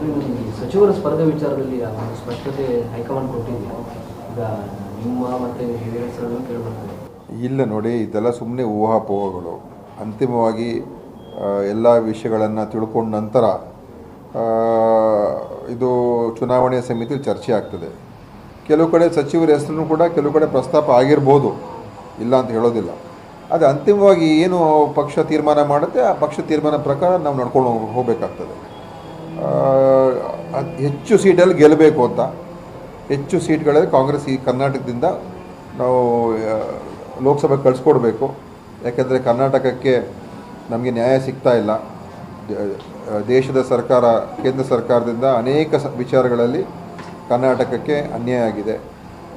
ಈ ಸಚಿವರ ಸ್ಪರ್ಧೆ ವಿಚಾರದಲ್ಲಿ ಒಂದು ಸ್ಪಷ್ಟತೆ ಹೈಕಮಾಂಡ್ ಕೊಟ್ಟಿದೆಯಾ? ಈಗ ನಿಮ್ಮ ಮತ್ತು ಹಿರಿಯ ಹೆಸರನ್ನು ಕೇಳಬರ್ತದೆ. ಇಲ್ಲ ನೋಡಿ, ಇದೆಲ್ಲ ಸುಮ್ಮನೆ ಊಹಾಪೋಹಗಳು. ಅಂತಿಮವಾಗಿ ಎಲ್ಲ ವಿಷಯಗಳನ್ನು ತಿಳ್ಕೊಂಡ ನಂತರ ಇದು ಚುನಾವಣೆ ಸಮಿತಿಯಲ್ಲಿ ಚರ್ಚೆ ಆಗ್ತದೆ. ಕೆಲವು ಕಡೆ ಸಚಿವರ ಹೆಸರು ಕೂಡ ಕೆಲವು ಕಡೆ ಪ್ರಸ್ತಾಪ ಆಗಿರ್ಬೋದು, ಇಲ್ಲ ಅಂತ ಹೇಳೋದಿಲ್ಲ. ಅದು ಅಂತಿಮವಾಗಿ ಏನು ಪಕ್ಷ ತೀರ್ಮಾನ ಮಾಡುತ್ತೆ ಆ ಪಕ್ಷ ತೀರ್ಮಾನ ಪ್ರಕಾರ ನಾವು ನಡ್ಕೊಂಡು ಹೋಗಬೇಕಾಗ್ತದೆ. ಹೆಚ್ಚು ಸೀಟಲ್ಲಿ ಗೆಲ್ಲಬೇಕು ಅಂತ, ಹೆಚ್ಚು ಸೀಟ್ಗಳಲ್ಲಿ ಕಾಂಗ್ರೆಸ್ ಈ ಕರ್ನಾಟಕದಿಂದ ನಾವು ಲೋಕಸಭೆಗೆ ಕಳಿಸ್ಕೊಡ್ಬೇಕು. ಯಾಕೆಂದರೆ ಕರ್ನಾಟಕಕ್ಕೆ ನಮಗೆ ನ್ಯಾಯ ಸಿಗ್ತಾ ಇಲ್ಲ. ದೇಶದ ಸರ್ಕಾರ, ಕೇಂದ್ರ ಸರ್ಕಾರದಿಂದ ಅನೇಕ ವಿಚಾರಗಳಲ್ಲಿ ಕರ್ನಾಟಕಕ್ಕೆ ಅನ್ಯಾಯ ಆಗಿದೆ.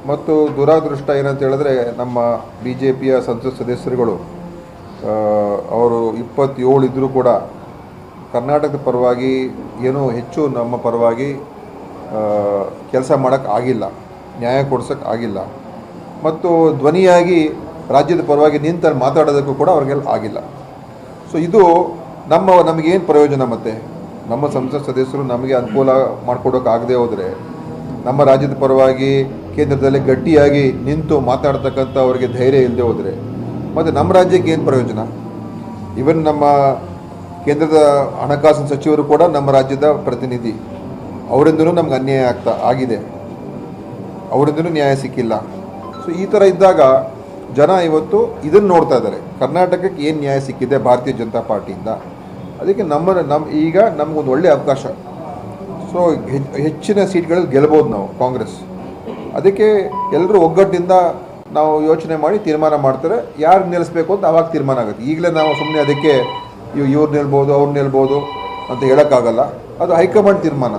ಮತ್ತು ದುರಾದೃಷ್ಟ ಏನಂತ ಹೇಳಿದ್ರೆ, ನಮ್ಮ BJPಯ ಸಂಸತ್ ಸದಸ್ಯರುಗಳು ಅವರು 27 ಇದ್ದರೂ ಕೂಡ ಕರ್ನಾಟಕದ ಪರವಾಗಿ ಏನೂ ಹೆಚ್ಚು ನಮ್ಮ ಪರವಾಗಿ ಕೆಲಸ ಮಾಡೋಕ್ಕಾಗಿಲ್ಲ, ನ್ಯಾಯ ಕೊಡ್ಸೋಕ್ಕೆ ಆಗಿಲ್ಲ. ಮತ್ತು ಧ್ವನಿಯಾಗಿ ರಾಜ್ಯದ ಪರವಾಗಿ ನಿಂತಲ್ಲಿ ಮಾತಾಡೋದಕ್ಕೂ ಕೂಡ ಅವ್ರಿಗೆಲ್ಲ ಆಗಿಲ್ಲ. ಸೊ ಇದು ನಮಗೇನು ಪ್ರಯೋಜನ? ಮತ್ತು ನಮ್ಮ ಸಂಸತ್ ಸದಸ್ಯರು ನಮಗೆ ಅನುಕೂಲ ಮಾಡಿಕೊಡೋಕ್ಕಾಗದೇ ಹೋದರೆ, ನಮ್ಮ ರಾಜ್ಯದ ಪರವಾಗಿ ಕೇಂದ್ರದಲ್ಲಿ ಗಟ್ಟಿಯಾಗಿ ನಿಂತು ಮಾತಾಡ್ತಕ್ಕಂಥ ಅವರಿಗೆ ಧೈರ್ಯ ಇಲ್ಲದೆ ಹೋದರೆ ಮತ್ತು ನಮ್ಮ ರಾಜ್ಯಕ್ಕೆ ಏನು ಪ್ರಯೋಜನ? ಈವನ್ ನಮ್ಮ ಕೇಂದ್ರದ ಹಣಕಾಸಿನ ಸಚಿವರು ಕೂಡ ನಮ್ಮ ರಾಜ್ಯದ ಪ್ರತಿನಿಧಿ. ಅವರಿಂದಲೂ ನಮ್ಗೆ ಅನ್ಯಾಯ ಆಗಿದೆ, ಅವರಿಂದಲೂ ನ್ಯಾಯ ಸಿಕ್ಕಿಲ್ಲ. ಸೊ ಈ ಥರ ಇದ್ದಾಗ ಜನ ಇವತ್ತು ಇದನ್ನು ನೋಡ್ತಾ ಇದ್ದಾರೆ, ಕರ್ನಾಟಕಕ್ಕೆ ಏನು ನ್ಯಾಯ ಸಿಕ್ಕಿದೆ ಭಾರತೀಯ ಜನತಾ ಪಾರ್ಟಿಯಿಂದ. ಅದಕ್ಕೆ ಈಗ ನಮಗೊಂದು ಒಳ್ಳೆಯ ಅವಕಾಶ. ಸೊ ಹೆಚ್ಚಿನ ಸೀಟ್ಗಳಲ್ಲಿ ಗೆಲ್ಬೋದು ನಾವು ಕಾಂಗ್ರೆಸ್. ಅದಕ್ಕೆ ಎಲ್ಲರೂ ಒಗ್ಗಟ್ಟಿನಿಂದ ನಾವು ಯೋಚನೆ ಮಾಡಿ ತೀರ್ಮಾನ ಮಾಡ್ತಾರೆ, ಯಾರು ನಿಲ್ಲಿಸ್ಬೇಕು ಅಂತ ಆವಾಗ ತೀರ್ಮಾನ ಆಗುತ್ತೆ. ಈಗಲೇ ನಾವು ಸುಮ್ಮನೆ ಅದಕ್ಕೆ ಇವ್ರು ನಿಲ್ಬೋದು ಅವ್ರು ನಿಲ್ಬೋದು ಅಂತ ಹೇಳೋಕ್ಕಾಗಲ್ಲ. ಅದು ಹೈಕಮಾಂಡ್ ತೀರ್ಮಾನ.